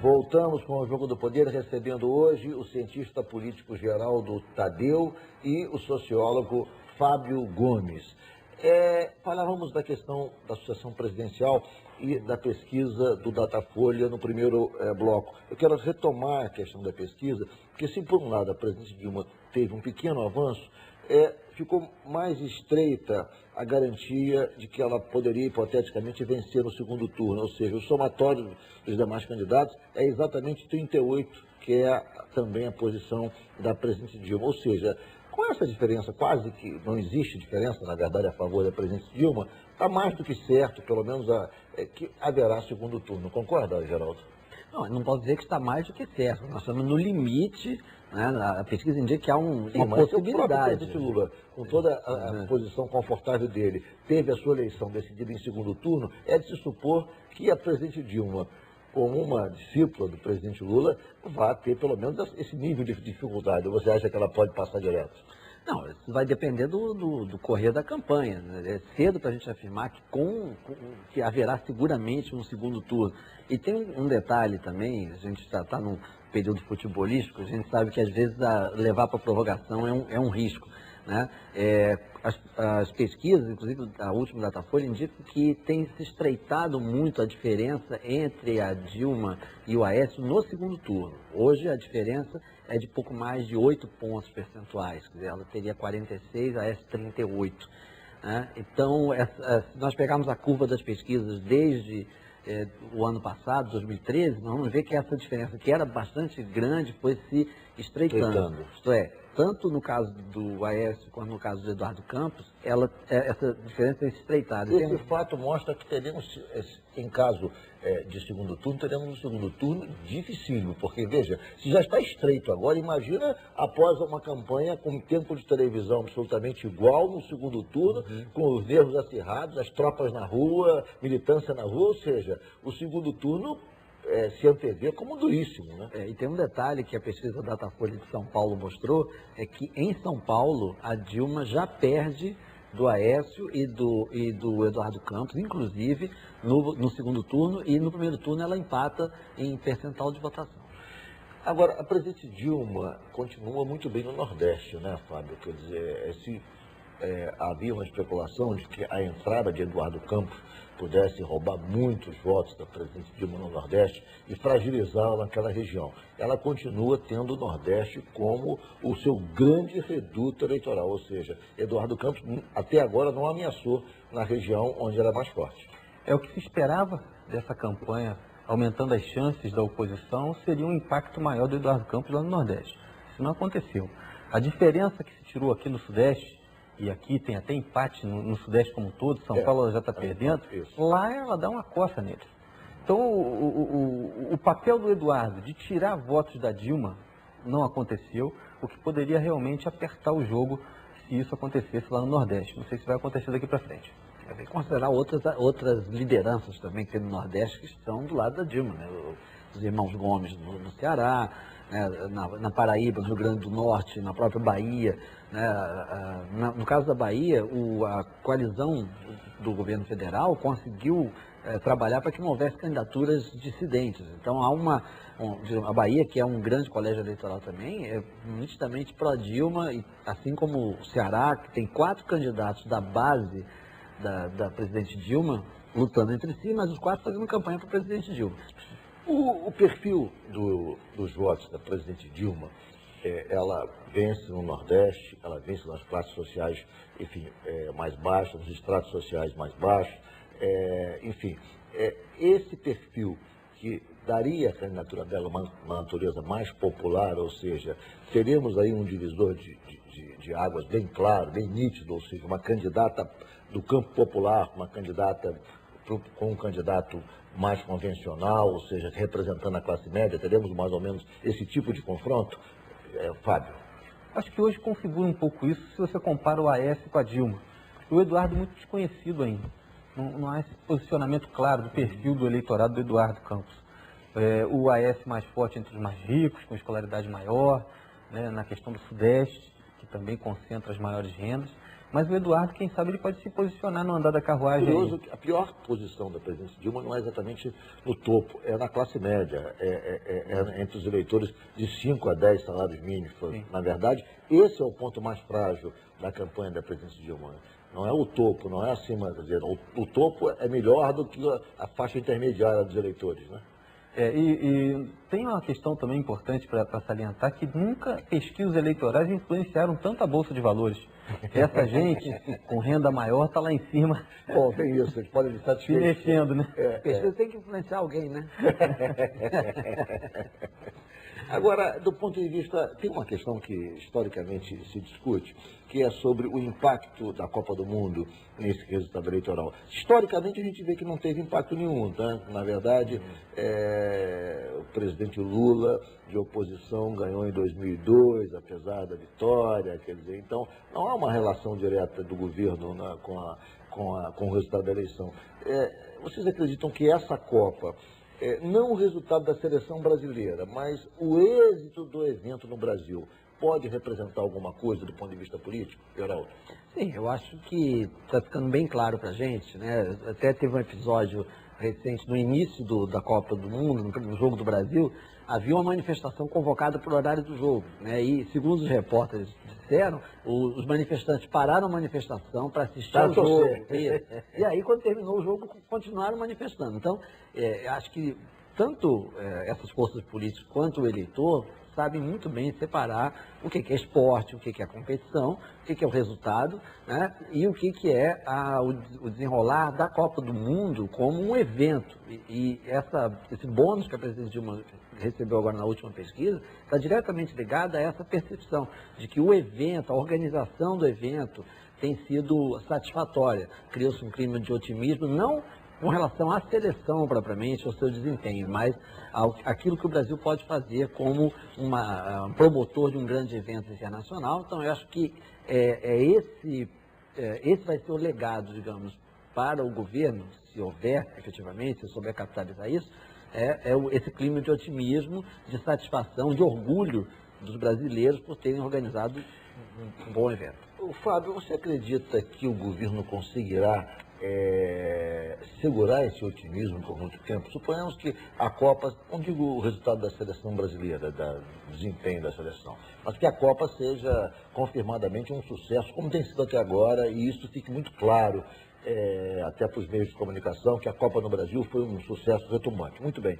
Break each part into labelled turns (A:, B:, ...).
A: Voltamos com o Jogo do Poder, recebendo hoje o cientista político Geraldo Thadeu e o sociólogo Fábio Gomes. Falávamos da questão da sucessão presidencial e da pesquisa do Datafolha no primeiro bloco. Eu quero retomar a questão da pesquisa, porque se por um lado a presidente Dilma teve um pequeno avanço, ficou mais estreita a garantia de que ela poderia, hipoteticamente, vencer no segundo turno. Ou seja, o somatório dos demais candidatos é exatamente 38, que é também a posição da presidente Dilma. Ou seja, com essa diferença, quase que não existe diferença, na verdade, a favor da presidente Dilma, está mais do que certo, pelo menos, que haverá segundo turno. Concorda, Geraldo?
B: Não posso dizer que está mais do que certo. Nós estamos no limite, né? A pesquisa indica que há uma possibilidade.
A: O presidente Lula, com toda a posição confortável dele, teve a sua eleição decidida em segundo turno, é de se supor que a presidente Dilma, como uma discípula do presidente Lula, vai ter pelo menos esse nível de dificuldade. Você acha que ela pode passar direto?
B: Não, isso vai depender do correr da campanha. É cedo para a gente afirmar que haverá seguramente um segundo turno. E tem um detalhe também, a gente está num período futebolístico, a gente sabe que às vezes levar para a prorrogação é um risco, né? As pesquisas, inclusive a última Datafolha, indicam que tem se estreitado muito a diferença entre a Dilma e o Aécio no segundo turno. Hoje a diferença é de pouco mais de 8 pontos percentuais, quer dizer, ela teria 46, a Aécio 38. Né? Então, se nós pegarmos a curva das pesquisas desde o ano passado, 2013, nós vamos ver que essa diferença, que era bastante grande, foi se estreitando. Isto é, tanto no caso do Aécio quanto no caso do Eduardo Campos, essa diferença é estreitada.
A: Esse fato mostra que teremos, em caso de segundo turno, teremos um segundo turno dificílimo, porque, veja, se já está estreito agora, imagina após uma campanha com tempo de televisão absolutamente igual no segundo turno, com os nervos acirrados, as tropas na rua, militância na rua, ou seja, o segundo turno se antevê como duríssimo, né?
B: E tem um detalhe que a pesquisa da Datafolha de São Paulo mostrou, é que em São Paulo a Dilma já perde do Aécio e do Eduardo Campos, inclusive no segundo turno, e no primeiro turno ela empata em percentual de votação.
A: Agora, a presidente Dilma continua muito bem no Nordeste, né, Fábio? Quer dizer, havia uma especulação de que a entrada de Eduardo Campos pudesse roubar muitos votos da presidente Dilma no Nordeste e fragilizá-la naquela região. Ela continua tendo o Nordeste como o seu grande reduto eleitoral, ou seja, Eduardo Campos até agora não ameaçou na região onde ela é mais forte.
C: É o que se esperava dessa campanha, aumentando as chances da oposição, seria um impacto maior do Eduardo Campos lá no Nordeste. Isso não aconteceu. A diferença que se tirou aqui no Sudeste, e aqui tem até empate no Sudeste como um todo, São Paulo ela já está perdendo, lá ela dá uma coça neles. Então, o papel do Eduardo de tirar votos da Dilma não aconteceu, o que poderia realmente apertar o jogo se isso acontecesse lá no Nordeste. Não sei se vai acontecer daqui para frente.
B: Tem que considerar outras lideranças também que tem no Nordeste que estão do lado da Dilma, né? Os irmãos Gomes no Ceará, né? Na Paraíba, no Rio Grande do Norte, na própria Bahia. Né? No caso da Bahia, a coalizão do governo federal conseguiu trabalhar para que não houvesse candidaturas dissidentes. Então, a Bahia, que é um grande colégio eleitoral também, é nitidamente pró-Dilma, assim como o Ceará, que tem 4 candidatos da base da presidente Dilma, lutando entre si, mas os 4 fazendo campanha para o presidente Dilma.
A: O perfil dos votos da presidente Dilma, ela vence no Nordeste, ela vence nas classes sociais, enfim, mais baixas, nos estratos sociais mais baixos, enfim, esse perfil que daria à candidatura dela uma natureza mais popular, ou seja, teremos aí um divisor de águas bem claro, bem nítido, ou seja, uma candidata do campo popular, uma candidata com um candidato mais convencional, ou seja, representando a classe média, teremos mais ou menos esse tipo de confronto? Fábio?
C: Acho que hoje configura um pouco isso se você compara o Aécio com a Dilma. O Eduardo é muito desconhecido ainda. Não há esse posicionamento claro do perfil do eleitorado do Eduardo Campos. O Aécio mais forte entre os mais ricos, com escolaridade maior, né, na questão do Sudeste, que também concentra as maiores rendas. Mas o Eduardo, quem sabe, ele pode se posicionar no andar da carruagem.
A: Curioso que a pior posição da presidência Dilma não é exatamente no topo, é na classe média, é entre os eleitores de 5 a 10 salários mínimos. Na verdade, esse é o ponto mais frágil da campanha da presidência Dilma. Não é o topo, não é acima, quer dizer, o topo é melhor do que a faixa intermediária dos eleitores, né?
C: E tem uma questão também importante para salientar, que nunca pesquisas eleitorais influenciaram tanto a Bolsa de Valores. Essa gente com renda maior está lá em cima.
A: Bom, tem isso, eles podem estar
C: se mexendo, né?
B: Pesquisa tem que influenciar alguém, né?
A: Agora, do ponto de vista, tem uma questão que historicamente se discute, que é sobre o impacto da Copa do Mundo nesse resultado eleitoral. Historicamente a gente vê que não teve impacto nenhum, tá? Na verdade, o presidente Lula, de oposição, ganhou em 2002, apesar da vitória, quer dizer, então não há uma relação direta do governo com o resultado da eleição. Vocês acreditam que essa Copa, não o resultado da seleção brasileira, mas o êxito do evento no Brasil, pode representar alguma coisa do ponto de vista político, Geraldo?
B: Sim, eu acho que está ficando bem claro para a gente, né? Até teve um episódio recente, no início da Copa do Mundo, no jogo do Brasil, havia uma manifestação convocada para o horário do jogo, né? E, segundo os repórteres disseram, os manifestantes pararam a manifestação para assistir ao jogo. E aí, quando terminou o jogo, continuaram manifestando. Então, acho que tanto essas forças políticas quanto o eleitor sabem muito bem separar o que é esporte, o que é competição, o que é o resultado, né? E o que é o desenrolar da Copa do Mundo como um evento. E esse bônus que a presidente Dilma recebeu agora na última pesquisa está diretamente ligado a essa percepção de que o evento, a organização do evento tem sido satisfatória. Criou-se um clima de otimismo, não com relação à seleção propriamente, ao seu desempenho, mas aquilo que o Brasil pode fazer como um promotor de um grande evento internacional. Então, eu acho que esse vai ser o legado, digamos, para o governo, se houver efetivamente, se souber capitalizar isso, esse clima de otimismo, de satisfação, de orgulho dos brasileiros por terem organizado um bom evento.
A: Fábio, você acredita que o governo conseguirá segurar esse otimismo por muito tempo? Suponhamos que a Copa, não digo o resultado da seleção brasileira, do desempenho da seleção, mas que a Copa seja confirmadamente um sucesso, como tem sido até agora, e isso fique muito claro até para os meios de comunicação, que a Copa no Brasil foi um sucesso retumbante. Muito bem.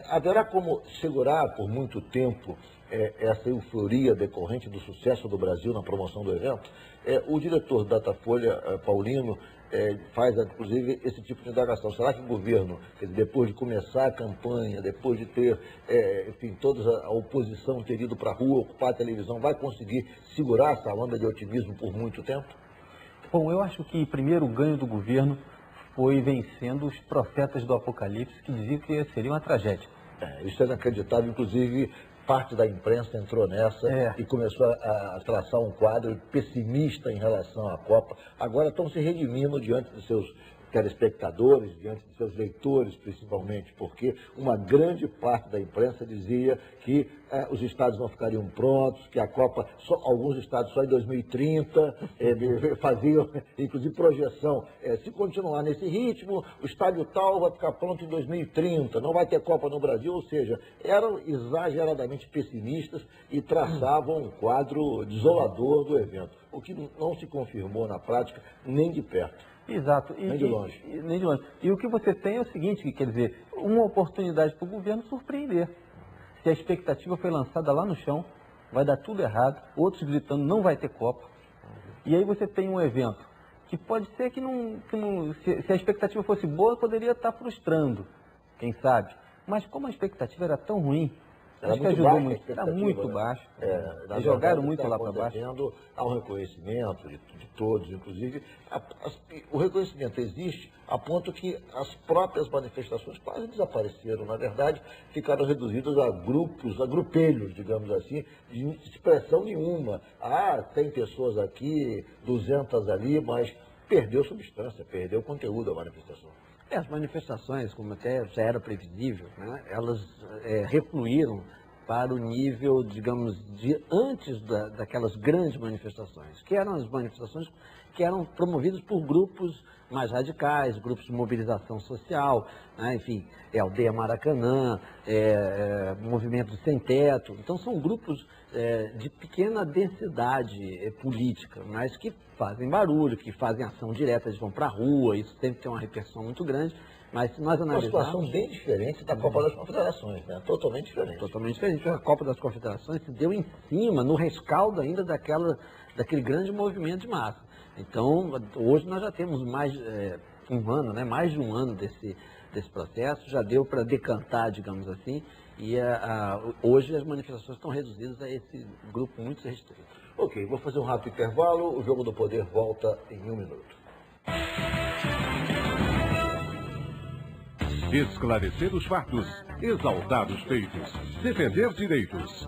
A: Haverá como segurar por muito tempo essa euforia decorrente do sucesso do Brasil na promoção do evento? O diretor da Datafolha, Paulino, faz, inclusive, esse tipo de indagação. Será que o governo, depois de começar a campanha, depois de ter, enfim, toda a oposição ter ido para a rua, ocupar a televisão, vai conseguir segurar essa onda de otimismo por muito tempo?
C: Bom, eu acho que primeiro o ganho do governo foi vencendo os profetas do Apocalipse, que diziam que seria uma tragédia.
A: Isso é inacreditável, inclusive parte da imprensa entrou nessa e começou a traçar um quadro pessimista em relação à Copa. Agora estão se redimindo diante dos seus telespectadores, diante de seus leitores, principalmente, porque uma grande parte da imprensa dizia que os estados não ficariam prontos, que a Copa, alguns estados só em 2030, faziam, inclusive, projeção. Se continuar nesse ritmo, o estádio tal vai ficar pronto em 2030, não vai ter Copa no Brasil, ou seja, eram exageradamente pessimistas e traçavam um quadro desolador do evento, o que não se confirmou na prática nem de perto.
C: Exato.
A: Nem de longe.
C: Nem de longe. E o que você tem é o seguinte, quer dizer, uma oportunidade para o governo surpreender. Se a expectativa foi lançada lá no chão, vai dar tudo errado, outros gritando não vai ter Copa. E aí você tem um evento que pode ser que se a expectativa fosse boa, poderia estar frustrando, quem sabe. Mas como a expectativa era tão ruim, acho que ajudou muito. Era muito baixo. Eles jogaram muito lá para baixo.
A: Há um reconhecimento de todos, inclusive. O reconhecimento existe a ponto que as próprias manifestações quase desapareceram. Na verdade, ficaram reduzidas a grupos, a grupelhos, digamos assim, de expressão nenhuma. 100 pessoas aqui, 200 ali, mas perdeu substância, perdeu o conteúdo da manifestação.
B: As manifestações, como até já era previsível, né, elas refluíram para o nível, digamos, de antes daquelas grandes manifestações, que eram as manifestações que eram promovidas por grupos mais radicais, grupos de mobilização social, né? Enfim, Aldeia Maracanã, Movimento Sem Teto. Então, são grupos de pequena densidade política, mas que fazem barulho, que fazem ação direta, eles vão para a rua, isso tem que ter uma repercussão muito grande. Mas se nós analisarmos...
A: Uma situação bem diferente da Copa das Confederações, né? Totalmente diferente.
B: Totalmente diferente. A Copa das Confederações se deu em cima, no rescaldo ainda daquele grande movimento de massa. Então, hoje nós já temos mais um ano, né? Mais de um ano desse processo, já deu para decantar, digamos assim, e hoje as manifestações estão reduzidas a esse grupo muito restrito.
A: Ok, vou fazer um rápido intervalo, o Jogo do Poder volta em 1 minuto.
D: Esclarecer os fatos, exaltar os feitos, defender direitos.